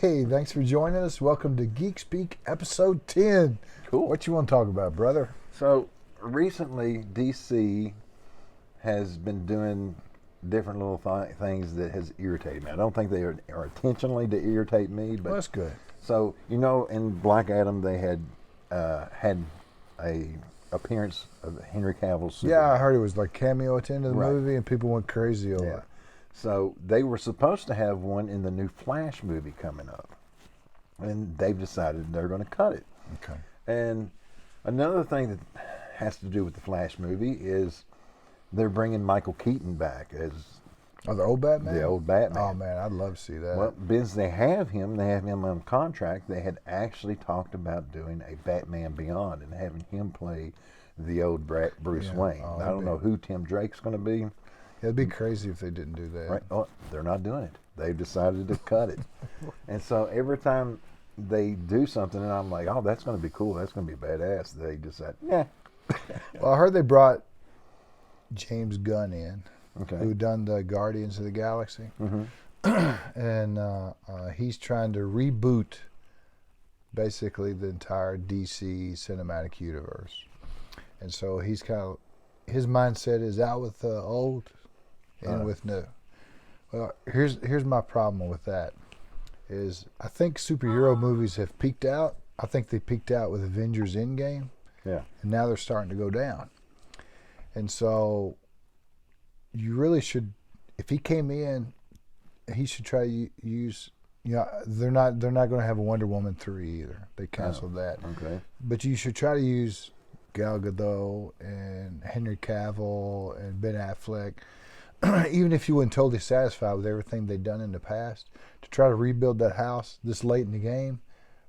Hey, thanks for joining us. Welcome to Geek Speak episode 10. Cool. What you want to talk about, brother? So recently, DC has been doing different little things that has irritated me. I don't think they are intentionally to irritate me, Well, but that's good. so in Black Adam they had a appearance of Henry Cavill Superman. Yeah, I heard it was like cameo at the end of the Right. movie and people went crazy over Yeah. it. So they were supposed to have one in the new Flash movie coming up, and they've decided they're going to cut it. Okay. And another thing that has to do with the Flash movie is they're bringing Michael Keaton back as Oh, the old Batman? the old Batman. Oh, man, I'd love to see that. Well, since they have him on contract. They had actually talked about doing a Batman Beyond and having him play the old Bruce Yeah. Wayne. Oh, I that'd don't be- know who Tim Drake's going to be. It'd be crazy if they didn't do that. Right? Oh, they're not doing it. They've decided to cut it. And so every time they do something, and I'm like, oh, that's going to be cool. That's going to be badass. They decide, yeah. Well, I heard they brought James Gunn in, Okay. who done the Guardians of the Galaxy. Mm-hmm. And he's trying to reboot basically the entire DC cinematic universe. And so he's kind of, his mindset is out with the old and with new. Well, here's my problem with that is I think superhero movies have peaked out. I think they peaked out with Avengers Endgame, Yeah. and now they're starting to go down. And so you really should, if he came in, he should try to use. You know, they're not going to have a Wonder Woman 3 either. They canceled that. Okay. But you should try to use Gal Gadot and Henry Cavill and Ben Affleck, even if you weren't totally satisfied with everything they've done in the past, to try to rebuild that house this late in the game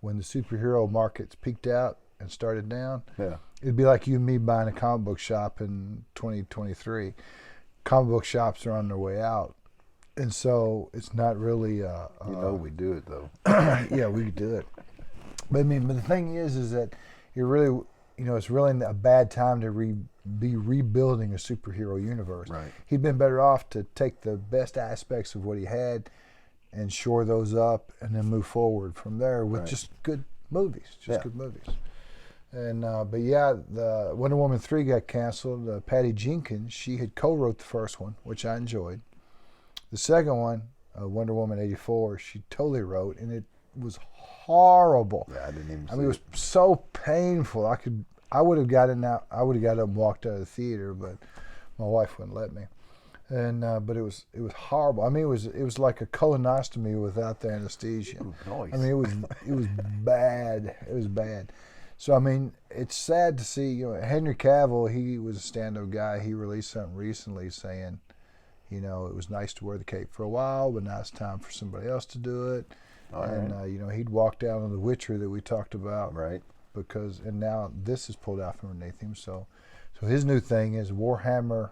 when the superhero market's peaked out and started down. Yeah. It'd be like you and me buying a comic book shop in 2023. Comic book shops are on their way out. And so it's not really... we do it, though. yeah, we could do it. But I mean, but the thing is that you're really, it's really a bad time to be rebuilding a superhero universe. Right. He'd been better off to take the best aspects of what he had and shore those up and then move forward from there with Right. just good movies, Yeah. good movies. And but yeah, the Wonder Woman 3 got canceled. Patty Jenkins, she had co-wrote the first one, which I enjoyed. The second one, Wonder Woman 84, she totally wrote, and it was horrible. Yeah, I didn't even see I mean, it was so painful. I would have gotten out. I would have got up and walked out of the theater, but my wife wouldn't let me. And but it was horrible. I mean, it was like a colonostomy without the anesthesia. Ooh, nice. I mean, it was bad. It was bad. So I mean, it's sad to see. Henry Cavill, he was a stand-up guy. He released something recently saying, it was nice to wear the cape for a while, but now it's time for somebody else to do it. All And right. he'd walk down on the Witcher that we talked about, Right. and now this is pulled out from underneath him. So his new thing is Warhammer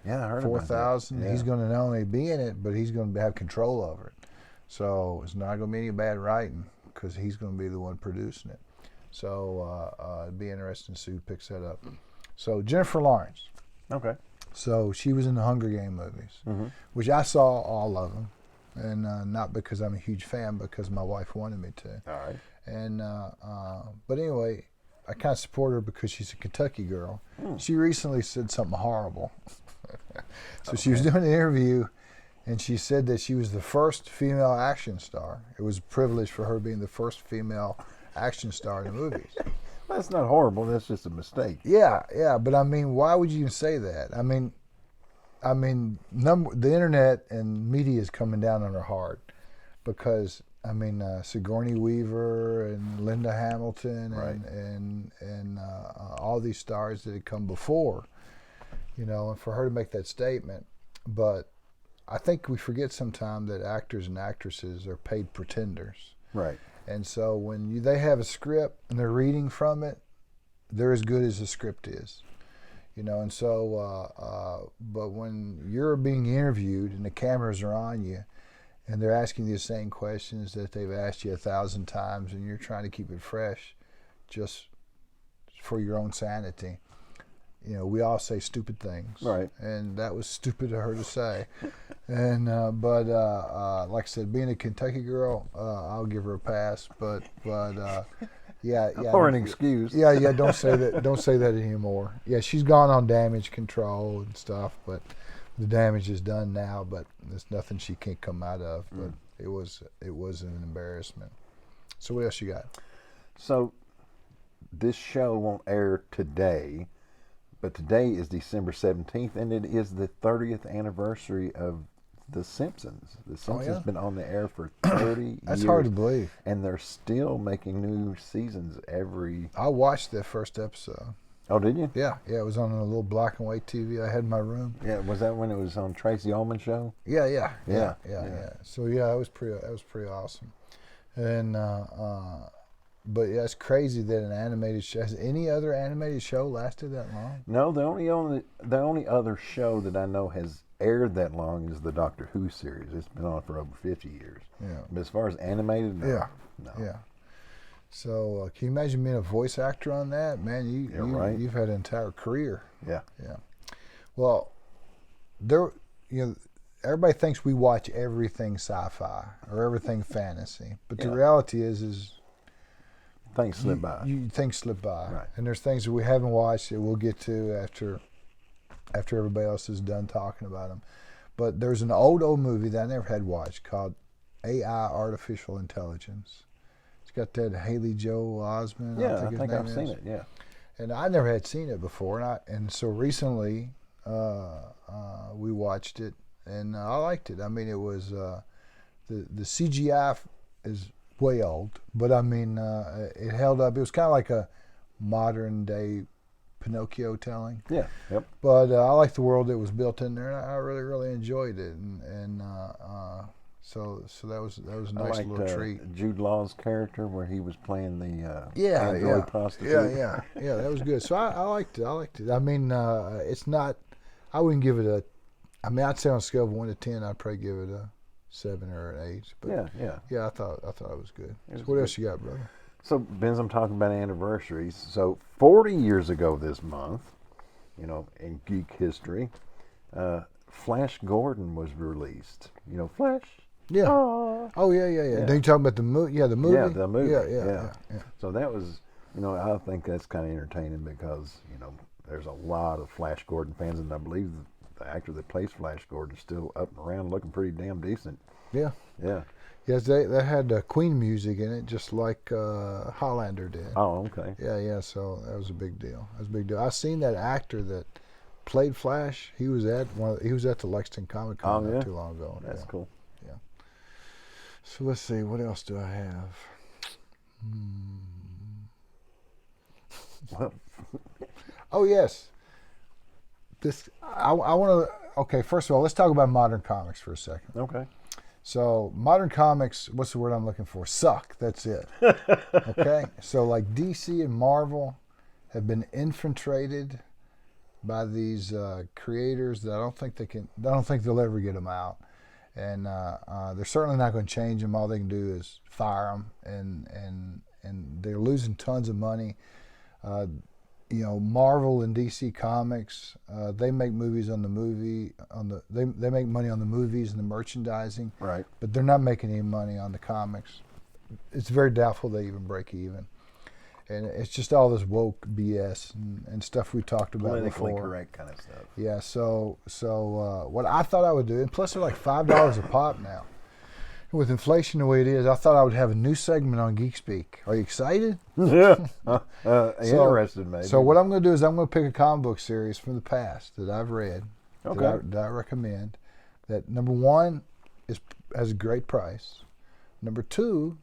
Yeah, I heard 4,000. about that. He's going to not only be in it, but he's going to have control over it. So it's not going to be any bad writing because he's going to be the one producing it. So it'd be interesting to see who picks that up. So Jennifer Lawrence. Okay. So she was in the Hunger Game movies, Mm-hmm. which I saw all of them, and not because I'm a huge fan, because my wife wanted me to. All right. And but anyway, I kind of support her because she's a Kentucky girl. Hmm. She recently said something horrible. So she was doing an interview, and she said that she was the first female action star. It was a privilege for her being the first female action star in the movies. That's not horrible. That's just a mistake. Yeah, but I mean, why would you even say that? I mean, the internet and media is coming down on her hard because I mean, Sigourney Weaver and Linda Hamilton Right. and all these stars that had come before, and for her to make that statement, but I think we forget sometimes that actors and actresses are paid pretenders. Right. And so when they have a script and they're reading from it, they're as good as the script is. And so, but when you're being interviewed and the cameras are on you and they're asking you the same questions that they've asked you 1,000 times and you're trying to keep it fresh just for your own sanity, we all say stupid things, Right? And that was stupid of her to say. And but like I said, being a Kentucky girl, I'll give her a pass. But yeah. Or an excuse. Yeah. Don't say that. Don't say that anymore. Yeah, she's gone on damage control and stuff, but the damage is done now. But there's nothing she can't come out of. But it was an embarrassment. So what else you got? So this show won't air today, but today is December 17th, and it is the 30th anniversary of The Simpsons. The Simpsons been on the air for 30 years. That's hard to believe. And they're still making new seasons every... I watched that first episode. Oh, did you? Yeah, it was on a little black and white TV I had in my room. Yeah, was that when it was on Tracy Ullman show? Yeah. Yeah. So yeah, that was pretty awesome. And but yeah, it's crazy that an animated show. Has any other animated show lasted that long? No, the only other show that I know has aired that long is the Doctor Who series. It's been on for over 50 years. Yeah. But as far as animated, no. No. Yeah. So can you imagine being a voice actor on that? Man, you've had an entire career. Yeah. Yeah. Well, everybody thinks we watch everything sci-fi or everything fantasy, but the reality is things slip by. Things slip by, right. And there's things that we haven't watched that we'll get to after everybody else is done talking about them. But there's an old movie that I never had watched called AI, Artificial Intelligence. It's got that Haley Joel Osment. Yeah, I think I've seen it. Yeah, and I never had seen it before, and so recently we watched it, and I liked it. I mean, it was the CGI is way old, but I mean it held up. It was kind of like a modern day Pinocchio telling. Yeah. Yep. But I like the world that was built in there, and I really enjoyed it, and so that was a nice little treat. Jude Law's character where he was playing the android prostitute. Yeah, that was good. So I liked it. I mean, it's not. I wouldn't give it a. I mean, I'd say on a scale of 1 to 10, I'd probably give it a 7 or an 8. But yeah. I thought it was good. So what else you got, brother? So, Benz, I'm talking about anniversaries. So, 40 years ago this month, in geek history, Flash Gordon was released. Flash? Yeah. Oh, yeah. Then you talking about the movie? Yeah, the movie? Yeah, the movie. Yeah. So that was, I think that's kind of entertaining because, there's a lot of Flash Gordon fans, and I believe the actor that plays Flash Gordon is still up and around looking pretty damn decent. Yeah. Yeah. Yes, they had Queen music in it, just like Highlander did. Oh, okay. Yeah. So that was a big deal. I seen that actor that played Flash. He was at the Lexington Comic Con not too long ago. That's cool. Yeah. So let's see, what else do I have? Well. Oh yes. I want to. Okay, first of all, let's talk about modern comics for a second. Okay. So modern comics, what's the word I'm looking for? Suck. That's it. Okay. So like DC and Marvel have been infiltrated by these creators that I don't think they'll ever get them out, and they're certainly not going to change them. All they can do is fire them, and they're losing tons of money. Marvel and DC Comics, they make movies on the movie they make money on the movies and the merchandising, right? But they're not making any money on the comics. It's very doubtful they even break even, and it's just all this woke BS and stuff we talked about politically before. Correct kind of stuff. Yeah. So what I thought I would do, and plus they're like $5 a pop now. With inflation the way it is, I thought I would have a new segment on Geek Speak. Are you excited? Yeah. Interested, maybe. So what I'm going to do is I'm going to pick a comic book series from the past that I've read, okay, that I recommend, that number 1 has a great price, number 2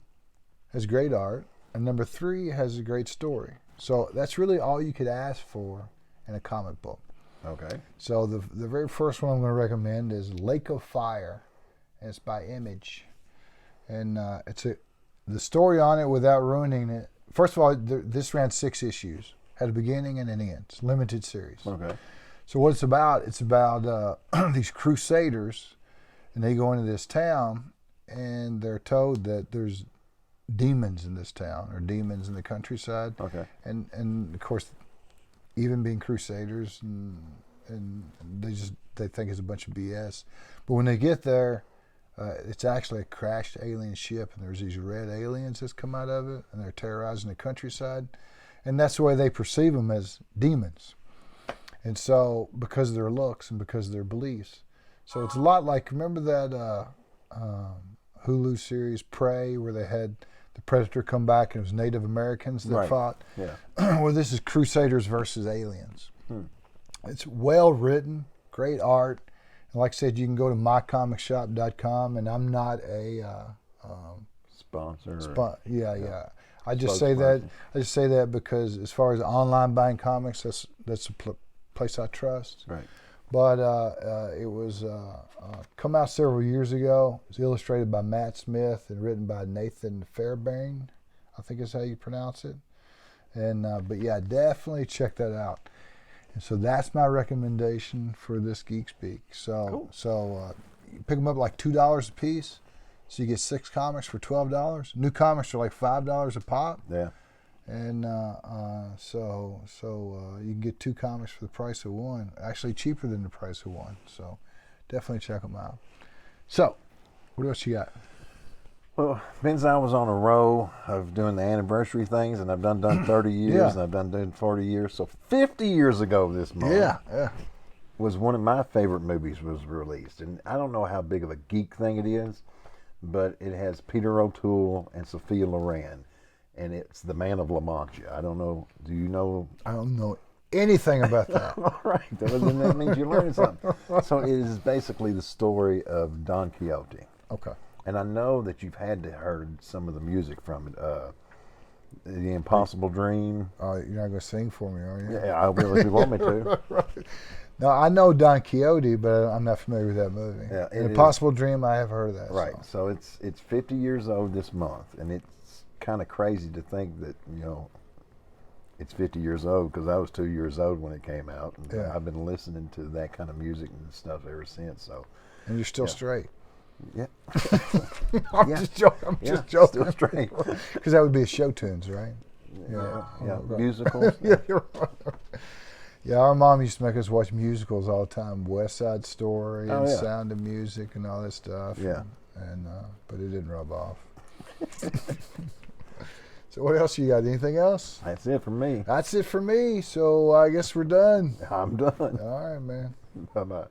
has great art, and number 3 has a great story. So that's really all you could ask for in a comic book. Okay. So the very first one I'm going to recommend is Lake of Fire, and it's by Image. And the story on it, without ruining it. First of all, this ran 6 issues, had a beginning and an end. It's a limited series. Okay. So what it's about these crusaders, and they go into this town, and they're told that there's demons in this town, or demons in the countryside. Okay. And of course, even being crusaders, and they think it's a bunch of BS. But when they get there, it's actually a crashed alien ship, and there's these red aliens that's come out of it, and they're terrorizing the countryside, and that's the way they perceive them, as demons. And so, because of their looks and because of their beliefs, so it's a lot like, remember that Hulu series Prey, where they had the Predator come back and it was Native Americans that fought? Yeah. Well, this is Crusaders versus aliens. It's well written, great art. And like I said, you can go to mycomicshop.com, and I'm not a sponsor. Yeah. I just say that because as far as online buying comics, that's a place I trust. Right. But it was come out several years ago. It was illustrated by Matt Smith and written by Nathan Fairbairn, I think is how you pronounce it. And but yeah, definitely check that out. And so that's my recommendation for this Geek Speak. So cool. You pick them up like $2 a piece. So you get 6 comics for $12. New comics are like $5 a pop. Yeah. And so you can get 2 comics for the price of 1. Actually cheaper than the price of 1. So definitely check them out. So, what else you got? Well, Ben's I was on a row of doing the anniversary things, and I've done 30 years, and I've done doing 40 years. So 50 years ago this month was one of my favorite movies was released. And I don't know how big of a geek thing it is, but it has Peter O'Toole and Sophia Loren, and it's The Man of La Mancha. I don't know. Do you know? I don't know anything about that. All right. Then that means you learned something. So it is basically the story of Don Quixote. Okay. And I know that you've had to heard some of the music from it. The Impossible Dream. You're not going to sing for me, are you? Yeah, I will if you want me to. Right. No, I know Don Quixote, but I'm not familiar with that movie. Yeah, The Impossible Dream, I have heard of that. Right. So it's 50 years old this month, and it's kind of crazy to think that, it's 50 years old, because I was 2 years old when it came out. And I've been listening to that kind of music and stuff ever since. So. And you're still straight. Yeah. I'm just joking. I'm just joking. Still straight. Because that would be a show tunes, right? Yeah. Right. Musicals. Yeah, you're right. Yeah, our mom used to make us watch musicals all the time. West Side Story and Sound of Music and all that stuff. Yeah. And but it didn't rub off. So what else you got? Anything else? That's it for me. That's it for me. So I guess we're done. I'm done. All right, man. Bye-bye.